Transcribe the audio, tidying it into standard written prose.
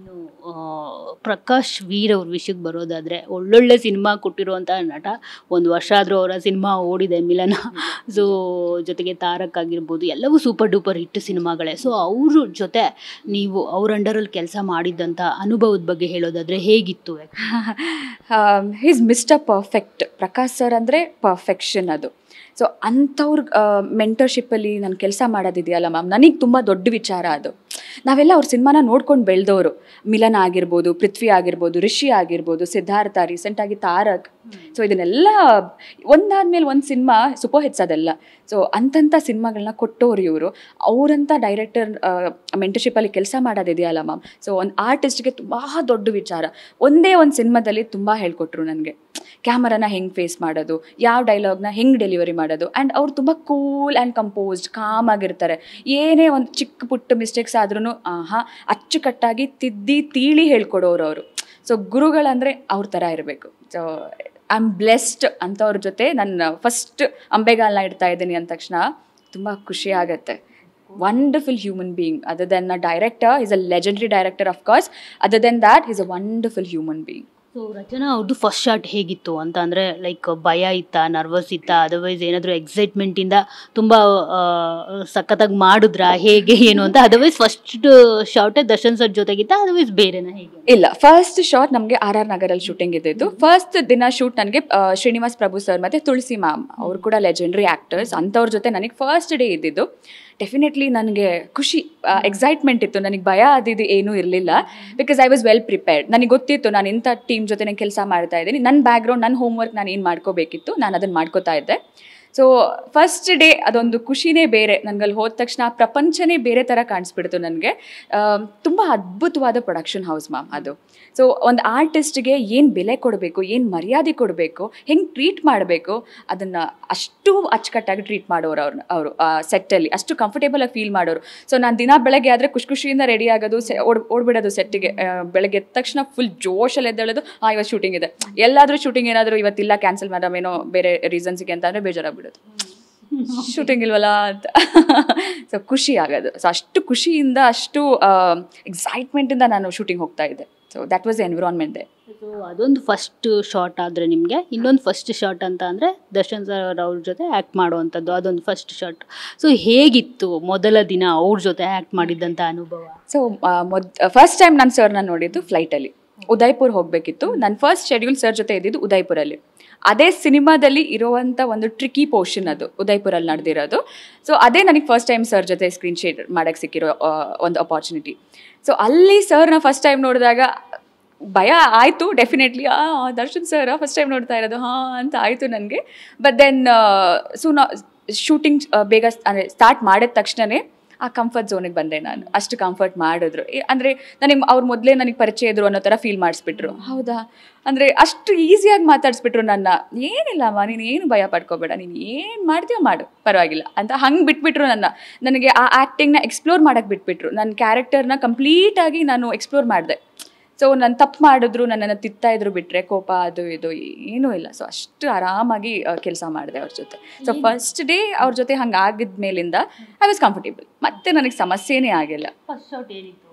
ಇನ್ನು ಪ್ರಕಾಶ್ ವೀರ್ ಅವ್ರ ವಿಷಯಕ್ಕೆ ಬರೋದಾದರೆ ಒಳ್ಳೊಳ್ಳೆ ಸಿನಿಮಾ ಕೊಟ್ಟಿರುವಂಥ ನಟ. ಒಂದು ವರ್ಷ ಆದರೂ ಅವರ ಸಿನಿಮಾ ಓಡಿದೆ ಮಿಲನ. ಸೊ ಜೊತೆಗೆ ತಾರಕ್ ಆಗಿರ್ಬೋದು, ಎಲ್ಲವೂ ಸೂಪರ್ ಡೂಪರ್ ಹಿಟ್ ಸಿನಿಮಾಗಳೇ. ಸೊ ಅವ್ರ ಜೊತೆ ನೀವು ಅವ್ರ ಅಂಡರಲ್ಲಿ ಕೆಲಸ ಮಾಡಿದ್ದಂಥ ಅನುಭವದ ಬಗ್ಗೆ ಹೇಳೋದಾದರೆ ಹೇಗಿತ್ತು? Is mister perfect. Prakash sir ಅಂದರೆ ಪರ್ಫೆಕ್ಷನ್ ಅದು. ಸೊ ಅಂಥವ್ರ ಮೆಂಟರ್ಶಿಪ್ಪಲ್ಲಿ ನಾನು ಕೆಲಸ ಮಾಡೋದಿದೆಯಲ್ಲ ಮ್ಯಾಮ್, ನನಗೆ ತುಂಬ ದೊಡ್ಡ ವಿಚಾರ ಅದು. ನಾವೆಲ್ಲ ಅವ್ರ ಸಿನಿಮಾನ ನೋಡ್ಕೊಂಡು ಬೆಳೆದವರು. ಮಿಲನ ಆಗಿರ್ಬೋದು, ಪೃಥ್ವಿ ಆಗಿರ್ಬೋದು, ರಿಷಿ ಆಗಿರ್ಬೋದು, ಸಿದ್ಧಾರ್ಥ, ರೀಸೆಂಟಾಗಿ ತಾರಕ್. ಸೊ ಇದನ್ನೆಲ್ಲ ಒಂದಾದ್ಮೇಲೆ ಒಂದು ಸಿನಿಮಾ ಸೂಪರ್ ಹಿಟ್ಸ್ ಅದೆಲ್ಲ. ಸೊ ಅಂಥ ಸಿನಿಮಾಗಳನ್ನ ಕೊಟ್ಟವ್ರು ಇವರು. ಅವರಂಥ ಡೈರೆಕ್ಟರ್ ಮೆಂಟರ್ಶಿಪ್ಪಲ್ಲಿ ಕೆಲಸ ಮಾಡೋದಿದೆಯಲ್ಲ ಮ್ಯಾಮ್, ಸೊ ಒಂದು ಆರ್ಟಿಸ್ಟ್ಗೆ ತುಂಬ ದೊಡ್ಡ ವಿಚಾರ. ಒಂದೇ ಒಂದು ಸಿನಿಮಾದಲ್ಲಿ ತುಂಬ ಹೇಳ್ಕೊಟ್ರು ನನಗೆ. ಕ್ಯಾಮರಾನ ಹೆಂಗೆ ಫೇಸ್ ಮಾಡೋದು, ಯಾವ ಡೈಲಾಗ್ನ ಹೆಂಗೆ ಡೆಲಿವರಿ ಮಾಡೋದು. ಆ್ಯಂಡ್ ಅವ್ರು ತುಂಬ ಕೂಲ್ ಆ್ಯಂಡ್ ಕಂಪೋಸ್ಡ್, ಕಾಮ್ ಆಗಿರ್ತಾರೆ. ಏನೇ ಒಂದು ಚಿಕ್ಕ ಪುಟ್ಟ ಮಿಸ್ಟೇಕ್ಸ್ ಆದ್ರೂ ಅಚ್ಚುಕಟ್ಟಾಗಿ ತಿದ್ದಿ ತೀಳಿ ಹೇಳ್ಕೊಡೋರು ಅವರು. ಸೊ ಗುರುಗಳಂದರೆ ಅವ್ರ ಥರ ಇರಬೇಕು. ಸೊ ಐ ಆಮ್ ಬ್ಲೆಸ್ಡ್ ಅಂಥವ್ರ ಜೊತೆ ನನ್ನ ಫಸ್ಟ್ ಅಂಬೆಗಾಲನ್ನ ಇಡ್ತಾ ಇದ್ದೀನಿ ಅಂದ ತಕ್ಷಣ ತುಂಬ ಖುಷಿ ಆಗುತ್ತೆ. Wonderful human being. Other than a director, is a legendary director of course. Other than that is a wonderful human being. So Rachana ಅವ್ರದ್ದು ಫಸ್ಟ್ ಶಾಟ್ ಹೇಗಿತ್ತು ಅಂತ ಅಂದರೆ, ಲೈಕ್ ಭಯ ಇತ್ತಾ, ನರ್ವಸ್ ಇತ್ತಾ, ಅದರ್ವೈಸ್ ಏನಾದರೂ ಎಕ್ಸೈಟ್ಮೆಂಟಿಂದ ತುಂಬ ಸಖತ್ತಾಗಿ ಮಾಡಿದ್ರಾ, ಹೇಗೆ ಏನು ಅಂತ? ಅದರ್ವೈಸ್ ಫಸ್ಟ್ ಶಾಟೇ ದರ್ಶನ್ ಸರ್ ಜೊತೆಗಿತ್ತ, ಅದರ್ವೈಸ್ ಬೇರೆನಾ ಹೇಗೆ? ಇಲ್ಲ, ಫಸ್ಟ್ ಶಾಟ್ ನಮಗೆ RR ನಗರಲ್ಲಿ ಶೂಟಿಂಗ್ ಇದ್ದಿದ್ದು. ಫಸ್ಟ್ ದಿನ ಶೂಟ್ ನನಗೆ ಶ್ರೀನಿವಾಸ್ ಪ್ರಭು ಸರ್ ಮತ್ತು ತುಳಸಿ ಮ್ಯಾಮ್, ಅವರು ಕೂಡ ಲೆಜೆಂಡ್ರಿ ಆ್ಯಕ್ಟರ್ಸ್. ಅಂಥವ್ರ ಜೊತೆ ನನಗೆ ಫಸ್ಟ್ ಡೇ ಇದ್ದಿದ್ದು. ಡೆಫಿನೆಟ್ಲಿ ನನಗೆ ಖುಷಿ, ಎಕ್ಸೈಟ್ಮೆಂಟ್ ಇತ್ತು. ನನಗೆ ಭಯ ಅದಿದ್ದು ಏನೂ ಇರಲಿಲ್ಲ. Because I was well prepared. ನನಗೆ ಗೊತ್ತಿತ್ತು ನಾನು ಇಂಥ ಟೀಮ್ ಜೊತೆ ಕೆಲಸ ಮಾಡ್ತಾ ಇದ್ದೀನಿ. ನನ್ನ ಬ್ಯಾಕ್ಗ್ರೌಂಡ್, ನನ್ನ ಹೋಮ್ವರ್ಕ್ ನಾನು ಏನು ಮಾಡ್ಕೋಬೇಕಿತ್ತು, ನಾನು ಅದನ್ನು ಮಾಡ್ಕೋತಾ ಇದ್ದೆ. ಸೊ ಫಸ್ಟ್ ಡೇ ಅದೊಂದು ಖುಷಿನೇ ಬೇರೆ. ನನಗಲ್ಲಿ ಹೋದ ತಕ್ಷಣ ಆ ಪ್ರಪಂಚನೇ ಬೇರೆ ಥರ ಕಾಣಿಸ್ಬಿಡ್ತು ನನಗೆ. ತುಂಬ ಅದ್ಭುತವಾದ ಪ್ರೊಡಕ್ಷನ್ ಹೌಸ್ ಮ್ಯಾಮ್ ಅದು. ಸೊ ಒಂದು ಆರ್ಟಿಸ್ಟ್ಗೆ ಏನು ಬೆಲೆ ಕೊಡಬೇಕು, ಏನು ಮರ್ಯಾದೆ ಕೊಡಬೇಕು, ಹೆಂಗೆ ಟ್ರೀಟ್ ಮಾಡಬೇಕು, ಅದನ್ನು ಅಷ್ಟು ಅಚ್ಚುಕಟ್ಟಾಗಿ ಟ್ರೀಟ್ ಮಾಡೋರು ಅವರು ಸೆಟ್ಟಲ್ಲಿ. ಅಷ್ಟು ಕಂಫರ್ಟೇಬಲಾಗಿ ಫೀಲ್ ಮಾಡೋರು. ಸೊ ನಾನು ದಿನ ಬೆಳಗ್ಗೆ ಆದರೆ ಖುಷಿಯಿಂದ ರೆಡಿ ಆಗೋದು, ಓಡ್ಬಿಡೋದು ಸೆಟ್ಟಿಗೆ. ಬೆಳಗ್ಗೆ ಎದ್ದ ತಕ್ಷಣ ಫುಲ್ ಜೋಶಲ್ಲಿ ಎದ್ದೇಳೋದು. ಇವತ್ತು ಶೂಟಿಂಗ್ ಇದೆ, ಎಲ್ಲಾದರೂ ಶೂಟಿಂಗ್ ಏನಾದರೂ ಇವತ್ತಿಲ್ಲ, ಕ್ಯಾನ್ಸಲ್ ಮೇಡಮ್ ಏನೋ ಬೇರೆ ರೀಸನ್ಸಿಗೆ ಅಂತ ಅಂದರೆ ಬೇಜಾರಾಗ್ಬಿಡೋದು. ಶೂಟಿಂಗ್ ಇಲ್ವಲ್ಲ ಅಂತ. ಸೊ ಖುಷಿ ಆಗೋದು. ಸೊ ಅಷ್ಟು ಖುಷಿಯಿಂದ, ಅಷ್ಟು ಎಕ್ಸೈಟ್ಮೆಂಟಿಂದ ನಾನು ಶೂಟಿಂಗ್ ಹೋಗ್ತಾ ಇದ್ದೆ. So that was environment they. So ಅದೊಂದು ಫಸ್ಟ್ ಶಾಟ್ ಆದರೆ ನಿಮಗೆ ಇನ್ನೊಂದು ಫಸ್ಟ್ ಶಾಟ್ ಅಂತ ಅಂದರೆ ದರ್ಶನ್ ಸರ್ ಅವ್ರ ಜೊತೆ ಆ್ಯಕ್ಟ್ ಮಾಡುವಂಥದ್ದು, ಅದೊಂದು ಫಸ್ಟ್ ಶಾಟ್. ಸೊ ಹೇಗಿತ್ತು ಮೊದಲ ದಿನ ಅವ್ರ ಜೊತೆ ಆ್ಯಕ್ಟ್ ಮಾಡಿದ್ದಂಥ ಅನುಭವ? ಸೊ ಫಸ್ಟ್ ಟೈಮ್ ನಾನು ಸರ್ನ ನೋಡಿದ್ದು ಫ್ಲೈಟಲ್ಲಿ. ಉದಯ್ಪುರ್ ಹೋಗಬೇಕಿತ್ತು. ನನ್ನ ಫಸ್ಟ್ ಶೆಡ್ಯೂಲ್ ಸರ್ ಜೊತೆ ಇದ್ದಿದ್ದು ಉದಯ್ಪುರಲ್ಲಿ. ಅದೇ ಸಿನಿಮಾದಲ್ಲಿ ಇರುವಂಥ ಒಂದು ಟ್ರಿಕಿ ಪೋರ್ಷನ್ ಅದು, ಉದಯ್ಪುರಲ್ಲಿ ನಡೆದಿರೋದು. ಸೊ ಅದೇ ನನಗೆ ಫಸ್ಟ್ ಟೈಮ್ ಸರ್ ಜೊತೆ ಸ್ಕ್ರೀನ್ ಶೇರ್ ಮಾಡೋಕ್ಕೆ ಸಿಕ್ಕಿರೋ ಒಂದು ಅಪಾರ್ಚುನಿಟಿ. ಸೊ ಅಲ್ಲಿ ಸರ್ನ ಫಸ್ಟ್ ಟೈಮ್ ನೋಡಿದಾಗ ಭಯ ಆಯಿತು definitely. Darshan sir first time ನೋಡ್ತಾ ಇರೋದು ಅಂತ ಆಯಿತು ನನಗೆ. ಬಟ್ ದೆನ್ ಶೂಟಿಂಗ್ ಬೇಗ ಅಂದರೆ ಸ್ಟಾರ್ಟ್ ಮಾಡಿದ ತಕ್ಷಣವೇ ಆ ಕಂಫರ್ಟ್ ಝೋನಿಗೆ ಬಂದೆ ನಾನು. ಅಷ್ಟು ಕಂಫರ್ಟ್ ಮಾಡಿದ್ರು. ಅಂದರೆ ನನಗೆ ಅವ್ರು ಮೊದಲೇ ನನಗೆ ಪರಿಚಯ ಇದ್ರು ಅನ್ನೋ ಥರ ಫೀಲ್ ಮಾಡಿಸ್ಬಿಟ್ರು. ಹೌದಾ ಅಂದರೆ ಅಷ್ಟು ಈಸಿಯಾಗಿ ಮಾತಾಡಿಸ್ಬಿಟ್ರು ನನ್ನ. ಏನಿಲ್ಲಮ್ಮ, ನೀನು ಏನು ಭಯ ಪಡ್ಕೋಬೇಡ, ನೀನು ಏನು ಮಾಡ್ತೀಯೋ ಮಾಡು, ಪರವಾಗಿಲ್ಲ ಅಂತ ಹಂಗೆ ಬಿಟ್ಬಿಟ್ರು ನನಗೆ ಆ ಆ್ಯಕ್ಟಿಂಗ್ನ ಎಕ್ಸ್ಪ್ಲೋರ್ ಮಾಡೋಕ್ಕೆ ಬಿಟ್ಬಿಟ್ರು. ನನ್ನ ಕ್ಯಾರೆಕ್ಟರ್ನ ಕಂಪ್ಲೀಟಾಗಿ ನಾನು ಎಕ್ಸ್ಪ್ಲೋರ್ ಮಾಡಿದೆ. ಸೊ ನಾನು ತಪ್ಪು ಮಾಡಿದ್ರು, ನನ್ನನ್ನು ತಿತ್ತಾ ಇದ್ರು ಬಿಟ್ಟರೆ ಕೋಪ ಅದು ಇದು ಏನೂ ಇಲ್ಲ. ಸೊ ಅಷ್ಟು ಆರಾಮಾಗಿ ಕೆಲಸ ಮಾಡಿದೆ ಅವ್ರ ಜೊತೆ. ಸೊ ಫಸ್ಟ್ ಡೇ ಅವ್ರ ಜೊತೆ ಹಂಗೆ ಆಗಿದ ಮೇಲಿಂದ ಐ ವಾಸ್ ಕಂಫರ್ಟೇಬಲ್. ಮತ್ತೆ ನನಗೆ ಸಮಸ್ಯೆನೇ ಆಗಿಲ್ಲ. ಫಸ್ಟ್ ಶಾಟ್ ಏನಿತ್ತು?